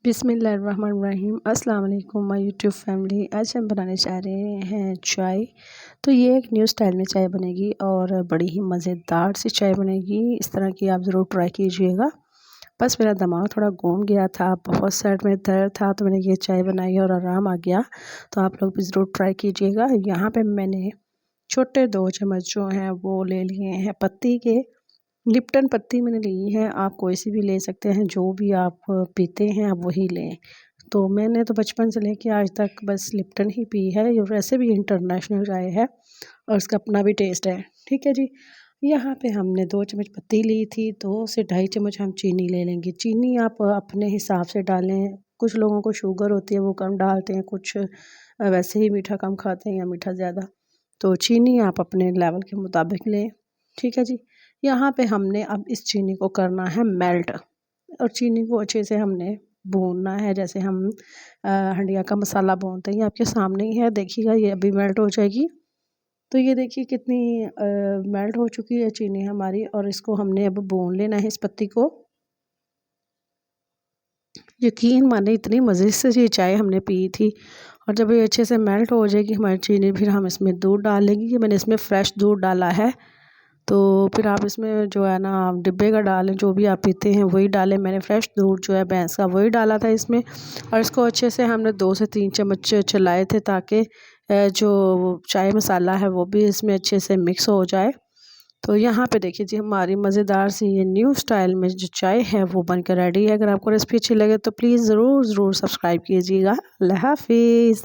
बिस्मिल्लाहिर्रहमानिर्रहीम। अस्सलाम वालेकुम माय यूट्यूब फैमिली। आज हम बनाने जा रहे हैं चाय। तो ये एक न्यू स्टाइल में चाय बनेगी और बड़ी ही मज़ेदार सी चाय बनेगी। इस तरह की आप ज़रूर ट्राई कीजिएगा। बस मेरा दिमाग थोड़ा घूम गया था, बहुत सर में दर्द था, तो मैंने ये चाय बनाई और आराम आ गया। तो आप लोग भी ज़रूर ट्राई कीजिएगा। यहाँ पर मैंने छोटे 2 चम्मच जो हैं वो ले लिए हैं पत्ती के। लिप्टन पत्ती मैंने ली है, आप कोई सी भी ले सकते हैं, जो भी आप पीते हैं आप वही लें। तो मैंने तो बचपन से लेके आज तक बस लिप्टन ही पी है। ये वैसे भी इंटरनेशनल चाय है और इसका अपना भी टेस्ट है। ठीक है जी। यहाँ पे हमने 2 चम्मच पत्ती ली थी, 2 से ढाई चम्मच हम चीनी ले लेंगे। चीनी आप अपने हिसाब से डालें। कुछ लोगों को शुगर होती है वो कम डालते हैं, कुछ वैसे ही मीठा कम खाते हैं या मीठा ज़्यादा। तो चीनी आप अपने लेवल के मुताबिक लें। ठीक है जी। यहाँ पे हमने अब इस चीनी को करना है मेल्ट और चीनी को अच्छे से हमने भूनना है, जैसे हम हंडिया का मसाला भूनते हैं। ये आपके सामने ही है, देखिएगा ये अभी मेल्ट हो जाएगी। तो ये देखिए कितनी मेल्ट हो चुकी है चीनी हमारी, और इसको हमने अब भून लेना है इस पत्ती को। यकीन माने इतनी मज़े से ये चाय हमने पी थी। और जब ये अच्छे से मेल्ट हो जाएगी हमारी चीनी, फिर हम इसमें दूध डाल लेंगे। ये मैंने इसमें फ्रेश दूध डाला है। तो फिर आप इसमें जो है ना डिब्बे का डालें, जो भी आप पीते हैं वही डालें। मैंने फ्रेश दूध जो है भैंस का वही डाला था इसमें। और इसको अच्छे से हमने 2 से 3 चम्मच चलाए थे, ताकि जो चाय मसाला है वो भी इसमें अच्छे से मिक्स हो जाए। तो यहाँ पे देखिए जी हमारी मज़ेदार सी ये न्यू स्टाइल में जो चाय है वो बनकर रेडी है। अगर आपको रेसिपी अच्छी लगे तो प्लीज़ ज़रूर सब्सक्राइब कीजिएगा। अल्लाह हाफिज़।